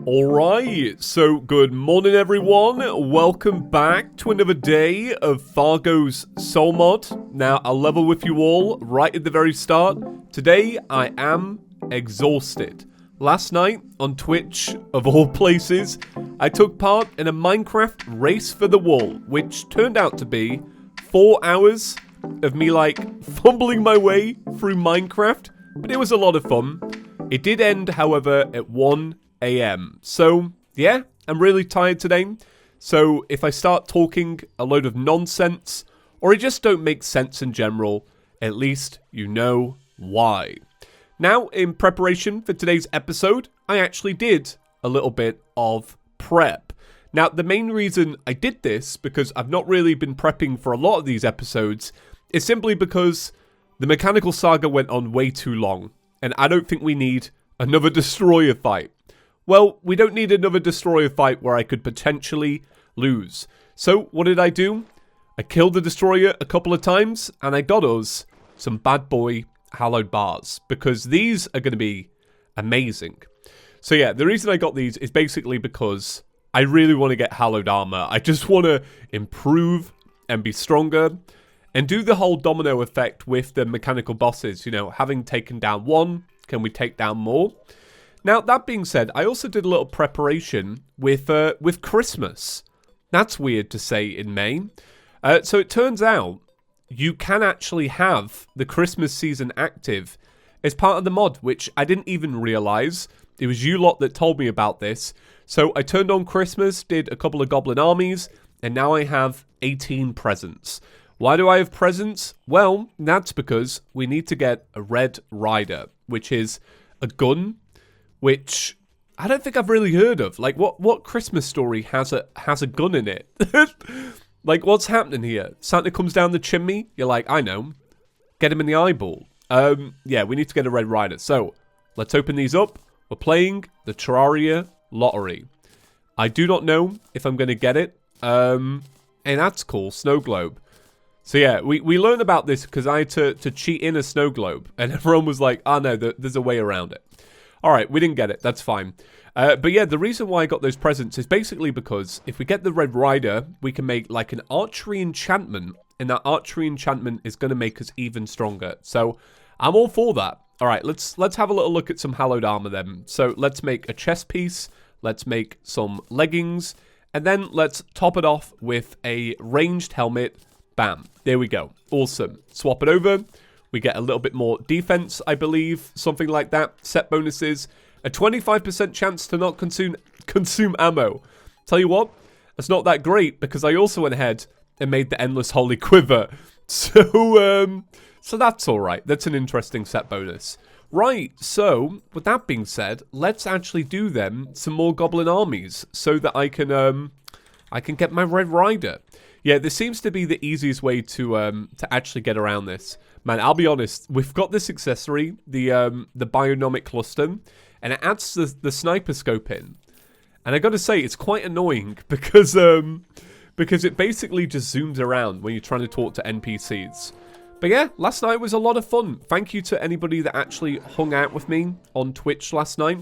Alright, so good morning everyone, welcome back to another day of Fargo's Soul Mod. Now, I'll level with you all right at the very start. Today, I am exhausted. Last night, on Twitch, of all places, I took part in a Minecraft race for the wall, which turned out to be 4 hours of me, fumbling my way through Minecraft, but it was a lot of fun. It did end, however, at 1 a.m. So, yeah, I'm really tired today. So, if I start talking a load of nonsense, or it just don't make sense in general, at least you know why. Now, in preparation for today's episode, I actually did a little bit of prep. Now, the main reason I did this, because I've not really been prepping for a lot of these episodes, is simply because the mechanical saga went on way too long, and I don't think we need another destroyer fight. Well, we don't need another destroyer fight where I could potentially lose. So, what did I do? I killed the destroyer a couple of times, and I got us some bad boy hallowed bars, because these are going to be amazing. So yeah, the reason I got these is basically because I really want to get hallowed armor. I just want to improve and be stronger, and do the whole domino effect with the mechanical bosses. You know, having taken down one, can we take down more? Now, that being said, I also did a little preparation with Christmas. That's weird to say in May. So it turns out you can actually have the Christmas season active as part of the mod, which I didn't even realize. It was you lot that told me about this. So I turned on Christmas, did a couple of goblin armies, and now I have 18 presents. Why do I have presents? Well, that's because we need to get a Red Rider, which is a gun, which I don't think I've really heard of. Like, what Christmas story has a gun in it? Like, what's happening here? Santa comes down the chimney. You're like, I know. Get him in the eyeball. Yeah, we need to get a Red Rider. So, let's open these up. We're playing the Terraria Lottery. I do not know if I'm going to get it. And that's cool. Snow globe. So yeah, we learned about this because I had to cheat in a snow globe. And everyone was like, oh no, there's a way around it. Alright, we didn't get it. That's fine. But yeah, the reason why I got those presents is basically because if we get the Red Rider, we can make like an archery enchantment. And that archery enchantment is going to make us even stronger. So I'm all for that. Alright, let's have a little look at some hallowed armor then. So let's make a chest piece. Let's make some leggings. And then let's top it off with a ranged helmet. Bam. There we go. Awesome. Swap it over. We get a little bit more defense, I believe. Something like that. Set bonuses. A 25% chance to not consume ammo. Tell you what, that's not that great because I also went ahead and made the Endless Holy Quiver. So that's alright. That's an interesting set bonus. Right, so, with that being said, let's actually do then some more Goblin armies so that I can get my Red Rider. Yeah, this seems to be the easiest way to actually get around this. Man, I'll be honest, we've got this accessory, the bionomic cluster, and it adds the sniper scope in. And I gotta say, it's quite annoying because it basically just zooms around when you're trying to talk to NPCs. But yeah, last night was a lot of fun. Thank you to anybody that actually hung out with me on Twitch last night.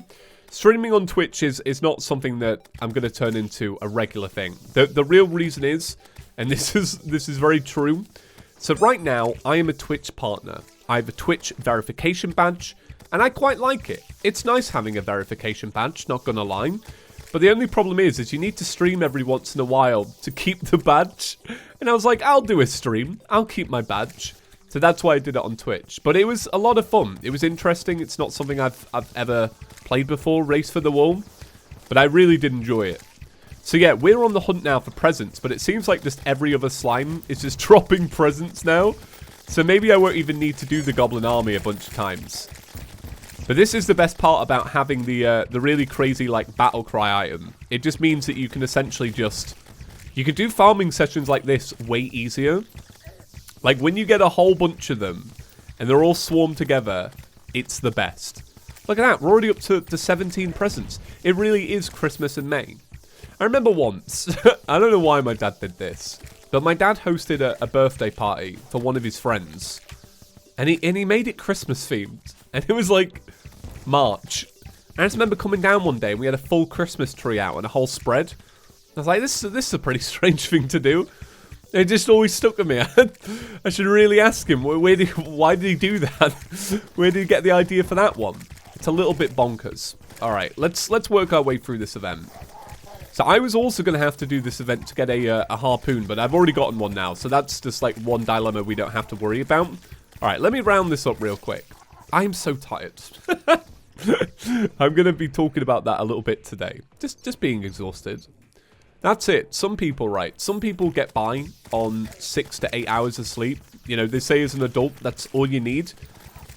Streaming on Twitch is not something that I'm going to turn into a regular thing. The real reason is, and this is very true. So right now, I am a Twitch partner. I have a Twitch verification badge, and I quite like it. It's nice having a verification badge, not gonna lie. But the only problem is you need to stream every once in a while to keep the badge. And I was like, I'll do a stream. I'll keep my badge. So that's why I did it on Twitch. But it was a lot of fun. It was interesting. It's not something I've ever played before, Race for the Wall. But I really did enjoy it. So yeah, we're on the hunt now for presents. But it seems like just every other slime is just dropping presents now. So maybe I won't even need to do the Goblin Army a bunch of times. But this is the best part about having the really crazy, battle cry item. It just means that you can essentially you can do farming sessions like this way easier. Like, when you get a whole bunch of them, and they're all swarmed together, it's the best. Look at that, we're already up to 17 presents. It really is Christmas in May. I remember once, I don't know why my dad did this, but my dad hosted a birthday party for one of his friends. And he made it Christmas themed. And it was like March. And I just remember coming down one day and we had a full Christmas tree out and a whole spread. I was like, this is a pretty strange thing to do. It just always stuck with me. I should really ask him, why did he do that? Where did he get the idea for that one? It's a little bit bonkers. All right, let's work our way through this event. So I was also going to have to do this event to get a harpoon, but I've already gotten one now. So that's just like one dilemma we don't have to worry about. All right, let me round this up real quick. I'm so tired. I'm going to be talking about that a little bit today. Just being exhausted. That's it. Some people, right? Some people get by on 6 to 8 hours of sleep. You know, they say as an adult, that's all you need.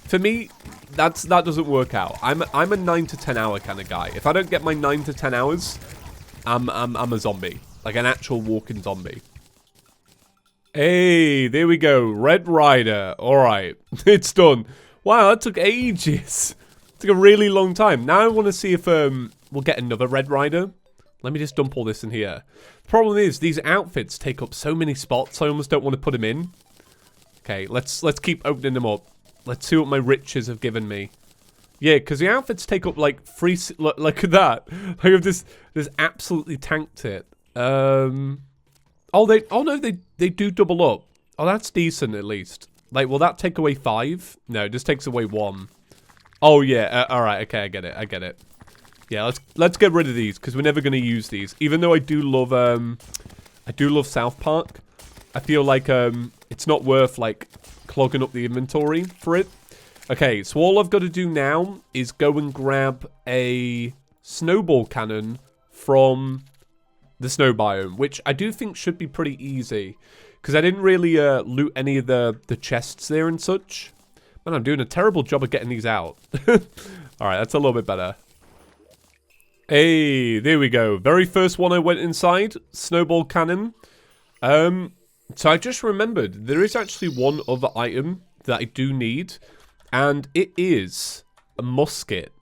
For me, that doesn't work out. I'm a 9 to 10 hour kind of guy. If I don't get my 9 to 10 hours, I'm a zombie. Like an actual walking zombie. Hey, there we go. Red Rider. All right. It's done. Wow, that took ages. It took a really long time. Now I want to see if we'll get another Red Rider. Let me just dump all this in here. The problem is, these outfits take up so many spots, I almost don't want to put them in. Okay, let's keep opening them up. Let's see what my riches have given me. Yeah, because the outfits take up, like, look at that. Like, I've just absolutely tanked it. Oh, no, they do double up. Oh, that's decent, at least. Like, will that take away 5? No, it just takes away 1. Oh, yeah, alright, okay, I get it. Yeah, let's get rid of these because we're never going to use these. Even though I do love South Park, I feel like it's not worth like clogging up the inventory for it. Okay, so all I've got to do now is go and grab a snowball cannon from the snow biome, which I do think should be pretty easy because I didn't really loot any of the chests there and such. Man, I'm doing a terrible job of getting these out. All right, that's a little bit better. Hey, there we go. Very first one I went inside, snowball cannon. So I just remembered, there is actually one other item that I do need, and it is a musket.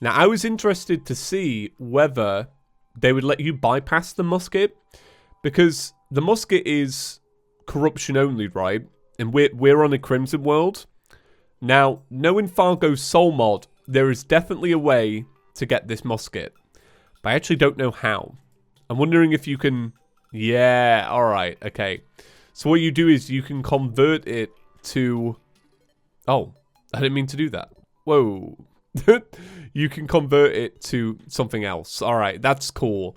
Now, I was interested to see whether they would let you bypass the musket, because the musket is corruption only, right? And we're on a Crimson world. Now, knowing Fargo's soul mod, there is definitely a way to get this musket. But I actually don't know how. I'm wondering if you can... Yeah, alright, okay. So what you do is you can convert it to... Oh, I didn't mean to do that. Whoa. You can convert it to something else. Alright, that's cool.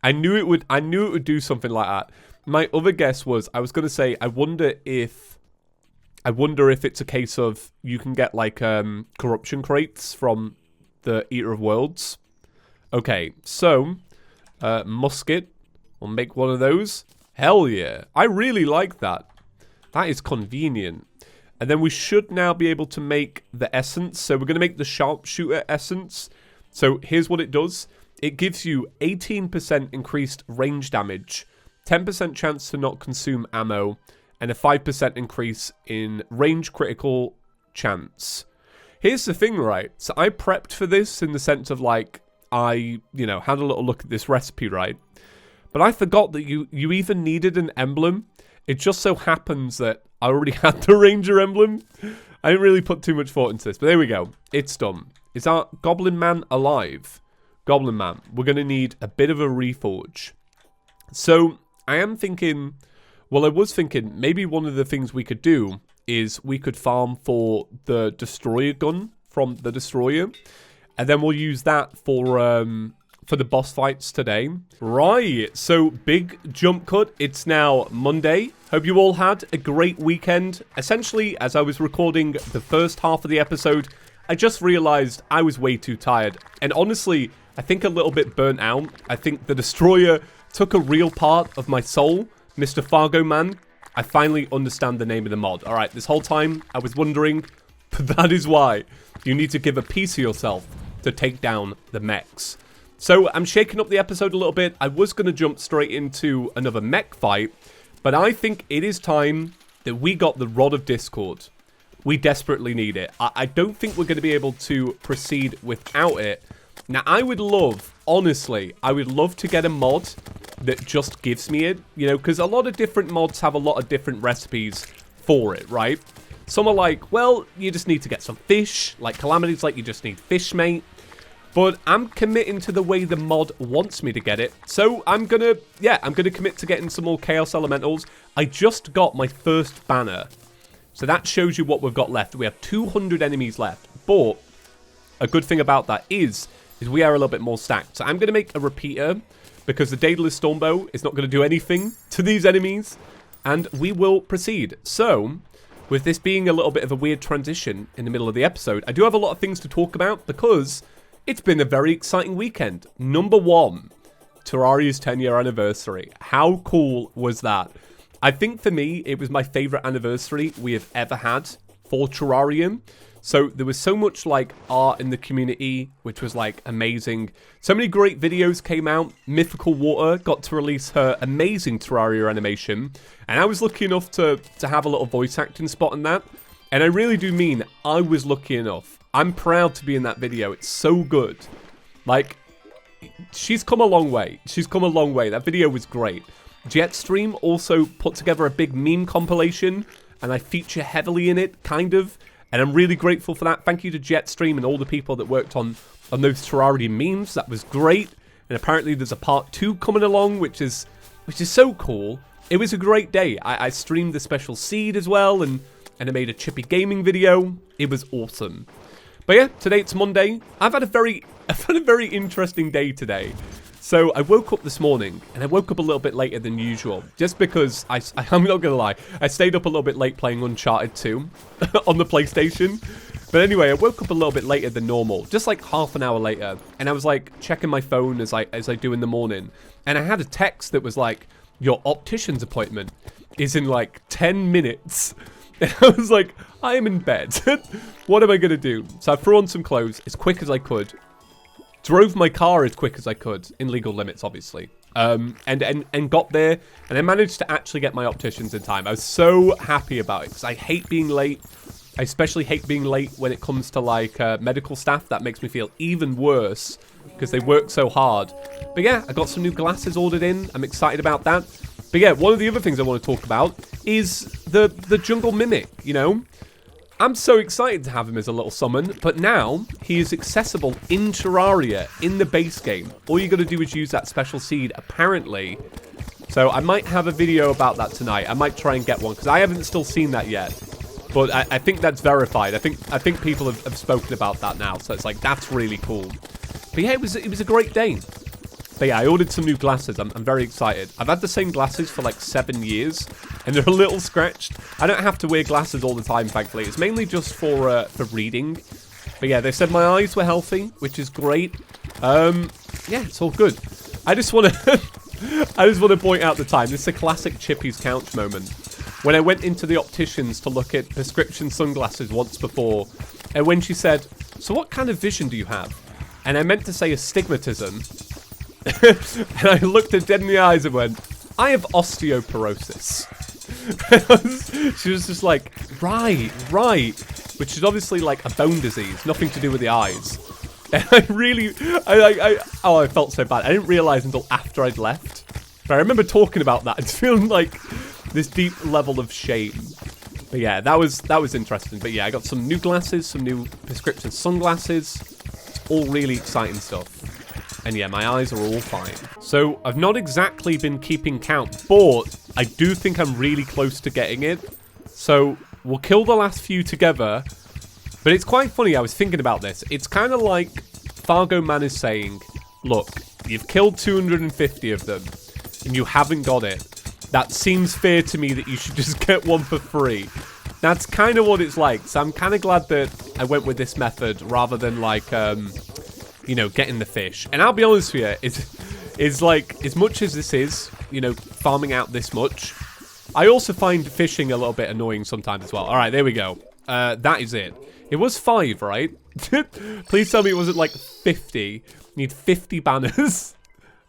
I knew it would do something like that. My other guess was, I was going to say, I wonder if it's a case of you can get like corruption crates from the Eater of Worlds. Okay, so, musket. We'll make one of those. Hell yeah. I really like that. That is convenient. And then we should now be able to make the essence. So we're going to make the sharpshooter essence. So here's what it does. It gives you 18% increased range damage, 10% chance to not consume ammo, and a 5% increase in range critical chance. Here's the thing, right? So I prepped for this in the sense of like, I, had a little look at this recipe, right? But I forgot that you even needed an emblem. It just so happens that I already had the Ranger emblem. I didn't really put too much thought into this, but there we go. It's done. Is our Goblin Man alive? Goblin Man, we're going to need a bit of a reforge. So I am thinking, well, I was thinking maybe one of the things we could do is we could farm for the Destroyer gun from the Destroyer. And then we'll use that for the boss fights today. Right, so big jump cut. It's now Monday. Hope you all had a great weekend. Essentially, as I was recording the first half of the episode, I just realized I was way too tired. And honestly, I think a little bit burnt out. I think the Destroyer took a real part of my soul. Mr. Fargo Man, I finally understand the name of the mod. All right, this whole time I was wondering, but that is why you need to give a piece of yourself to take down the mechs. So I'm shaking up the episode a little bit. I was going to jump straight into another mech fight, but I think it is time that we got the Rod of Discord. We desperately need it. I don't think we're going to be able to proceed without it. Now, I would love, honestly, I would love to get a mod that just gives me it, because a lot of different mods have a lot of different recipes for it, right? Some are like, well, you just need to get some fish. Like Calamity's like, you just need fish, mate. But I'm committing to the way the mod wants me to get it. So I'm gonna commit to getting some more Chaos Elementals. I just got my first banner. So that shows you what we've got left. We have 200 enemies left. But a good thing about that is we are a little bit more stacked. So I'm going to make a repeater because the Daedalus Stormbow is not going to do anything to these enemies. And we will proceed. So, with this being a little bit of a weird transition in the middle of the episode, I do have a lot of things to talk about because it's been a very exciting weekend. Number one, Terraria's 10-year anniversary. How cool was that? I think for me, it was my favorite anniversary we have ever had for Terraria. So there was so much like art in the community, which was like amazing. So many great videos came out. Mythical Water got to release her amazing Terraria animation. And I was lucky enough to have a little voice acting spot in that. And I really do mean I was lucky enough. I'm proud to be in that video. It's so good. Like, she's come a long way. She's come a long way. That video was great. Jetstream also put together a big meme compilation. And I feature heavily in it, kind of. And I'm really grateful for that. Thank you to Jetstream and all the people that worked on those Terraria memes. That was great. And apparently there's a part 2 coming along, which is so cool. It was a great day. I streamed the special seed as well, and I made a Chippy gaming video. It was awesome. But yeah, today it's Monday. I've had a very interesting day today. So I woke up this morning, and I woke up a little bit later than usual, just because I'm not gonna lie, I stayed up a little bit late playing Uncharted 2 on the PlayStation. But anyway, I woke up a little bit later than normal, just like half an hour later, and I was like checking my phone as I do in the morning, and I had a text that was like, "Your optician's appointment is in like 10 minutes." And I was like, I am in bed. What am I gonna do? So I threw on some clothes as quick as I could. Drove my car as quick as I could, in legal limits, obviously, and got there, and I managed to actually get my opticians in time. I was so happy about it, because I hate being late. I especially hate being late when it comes to, like, medical staff. That makes me feel even worse, because they work so hard. But yeah, I got some new glasses ordered in. I'm excited about that. But yeah, one of the other things I want to talk about is the jungle mimic, you know? I'm so excited to have him as a little summon, but now he is accessible in Terraria, in the base game. All you got to do is use that special seed, apparently. So I might have a video about that tonight. I might try and get one, because I haven't still seen that yet. But I think that's verified. I think people have spoken about that now, so it's like, that's really cool. But yeah, it was a great day. But yeah, I ordered some new glasses. I'm very excited. I've had the same glasses for like 7 years, and they're a little scratched. I don't have to wear glasses all the time, thankfully. It's mainly just for reading. But yeah, they said my eyes were healthy, which is great. Yeah, it's all good. I just want to point out the time. This is a classic ChippysCouch moment. When I went into the opticians to look at prescription sunglasses once before, and when she said, "So what kind of vision do you have?" And I meant to say astigmatism. And I looked her dead in the eyes and went, "I have osteoporosis." She was just like, right, which is obviously like a bone disease, nothing to do with the eyes. And I felt so bad. I didn't realize until after I'd left. But I remember talking about that and feeling like this deep level of shame. But yeah, that was interesting. But yeah, I got some new glasses, some new prescription sunglasses. It's all really exciting stuff. And yeah, my eyes are all fine. So I've not exactly been keeping count, but I do think I'm really close to getting it. So we'll kill the last few together. But it's quite funny, I was thinking about this. It's kind of like Fargo Man is saying, look, you've killed 250 of them, and you haven't got it. That seems fair to me that you should just get one for free. That's kind of what it's like. So I'm kind of glad that I went with this method rather than like, you know, getting the fish. And I'll be honest with you, it's like, as much as this is, you know, farming out this much, I also find fishing a little bit annoying sometimes as well. All right, there we go. That is it. It was 5, right? Please tell me it wasn't like 50. Need 50 banners.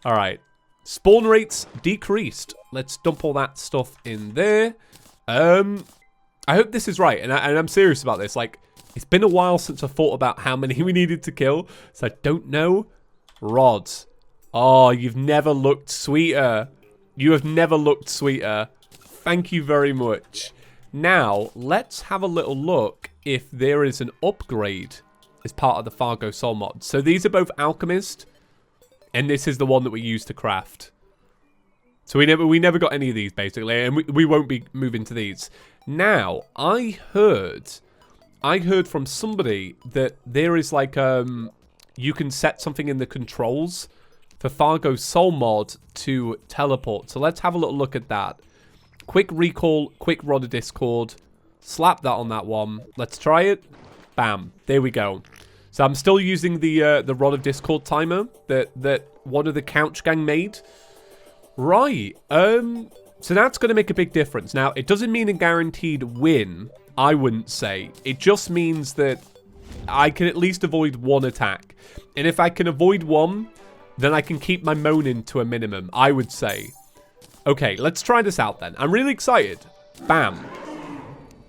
All right. Spawn rates decreased. Let's dump all that stuff in there. I hope this is right. And I'm serious about this. Like, it's been a while since I thought about how many we needed to kill, so I don't know. Rods. Oh, you've never looked sweeter. You have never looked sweeter. Thank you very much. Now, let's have a little look if there is an upgrade is part of the Fargo soul mod. So these are both alchemist, and this is the one that we use to craft. So we never got any of these, basically, and we won't be moving to these. Now, I heard from somebody that there is like, you can set something in the controls for Fargo soul mod to teleport. So let's have a little look at that. Quick recall, quick rod of discord. Slap that on that one. Let's try it. Bam. There we go. So I'm still using the rod of discord timer that one of the couch gang made. Right. So that's going to make a big difference. Now, it doesn't mean a guaranteed win, I wouldn't say. It just means that I can at least avoid one attack. And if I can avoid one, then I can keep my moaning to a minimum, I would say. Okay, let's try this out then. I'm really excited. Bam.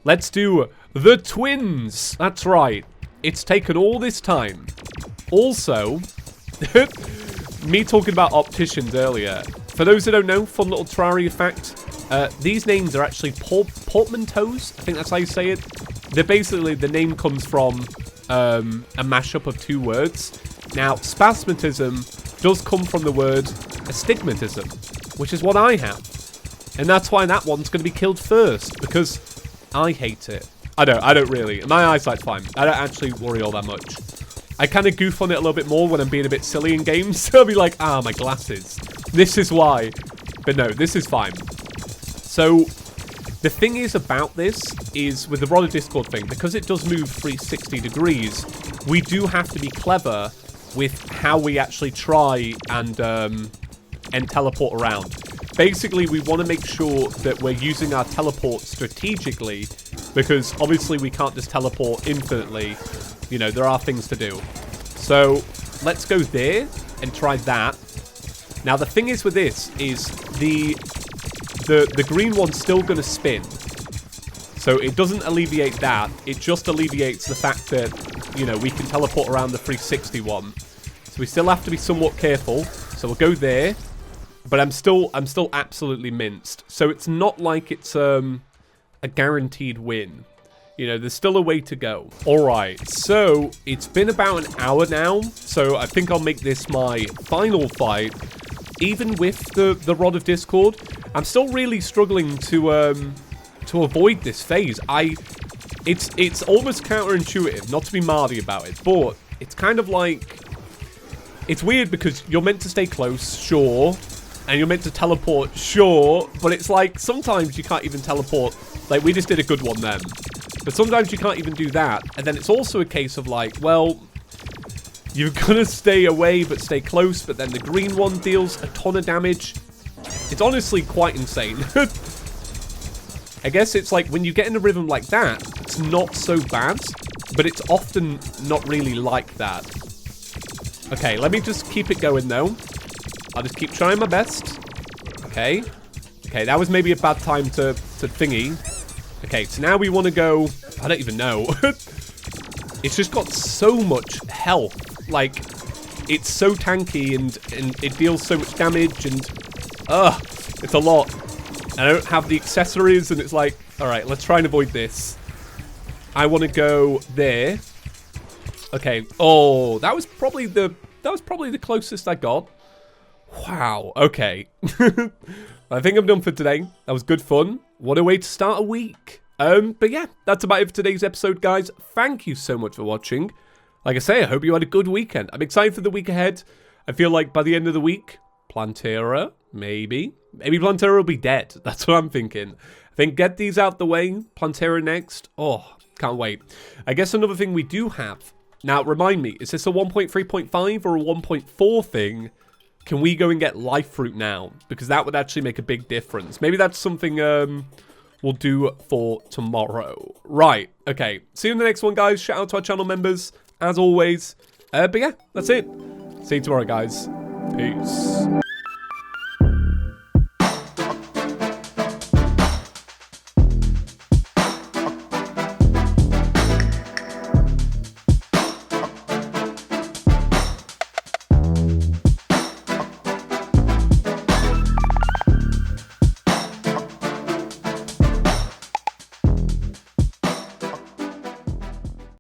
Let's do the twins. That's right. It's taken all this time. Also, me talking about opticians earlier. For those who don't know, fun little Terraria fact. These names are actually portmanteaus. I think that's how you say it. They're basically, the name comes from a mashup of two words. Now, spasmatism does come from the word astigmatism, which is what I have. And that's why that one's going to be killed first, because I hate it. I don't really. My eyesight's fine. I don't actually worry all that much. I kind of goof on it a little bit more when I'm being a bit silly in games. I'll be like, ah, my glasses. This is why. But no, this is fine. So, the thing is about this is, with the Rod of Discord thing, because it does move 360 degrees, we do have to be clever with how we actually try and teleport around. Basically, we want to make sure that we're using our teleport strategically, because obviously we can't just teleport infinitely. You know, there are things to do. So, let's go there and try that. Now, the thing is with this is the green one's still going to spin. So, it doesn't alleviate that. It just alleviates the fact that, you know, we can teleport around the 360 one. So, we still have to be somewhat careful. So, we'll go there. But I'm still absolutely minced. So, it's not like it's a guaranteed win. You know, there's still a way to go. Alright, so it's been about an hour now. So I think I'll make this my final fight. Even with the Rod of Discord, I'm still really struggling to avoid this phase. It's almost counterintuitive, not to be mardy about it, but it's kind of like, it's weird because you're meant to stay close, sure, and you're meant to teleport, sure, but it's like sometimes you can't even teleport. Like, we just did a good one then. But sometimes you can't even do that. And then it's also a case of like, well, you're gonna stay away but stay close, but then the green one deals a ton of damage. It's honestly quite insane. I guess it's like when you get in a rhythm like that, it's not so bad, but it's often not really like that. Okay, let me just keep it going though. I'll just keep trying my best. Okay. Okay, that was maybe a bad time to thingy. Okay, so now we want to go... I don't even know. It's just got so much health. Like, it's so tanky and it deals so much damage and... it's a lot. And I don't have the accessories and it's like... Alright, let's try and avoid this. I want to go there. Okay. Oh, that was probably the closest I got. Wow. Okay. I think I'm done for today. That was good fun. What a way to start a week. But yeah, that's about it for today's episode, guys. Thank you so much for watching. Like I say, I hope you had a good weekend. I'm excited for the week ahead. I feel like by the end of the week, Plantera, maybe Plantera will be dead. That's what I'm thinking. I think get these out the way. Plantera next. Oh, can't wait. I guess another thing we do have. Now, remind me, is this a 1.3.5 or a 1.4 thing? Can we go and get life fruit now? Because that would actually make a big difference. Maybe that's something we'll do for tomorrow. Right. Okay. See you in the next one, guys. Shout out to our channel members, as always. But yeah, that's it. See you tomorrow, guys. Peace.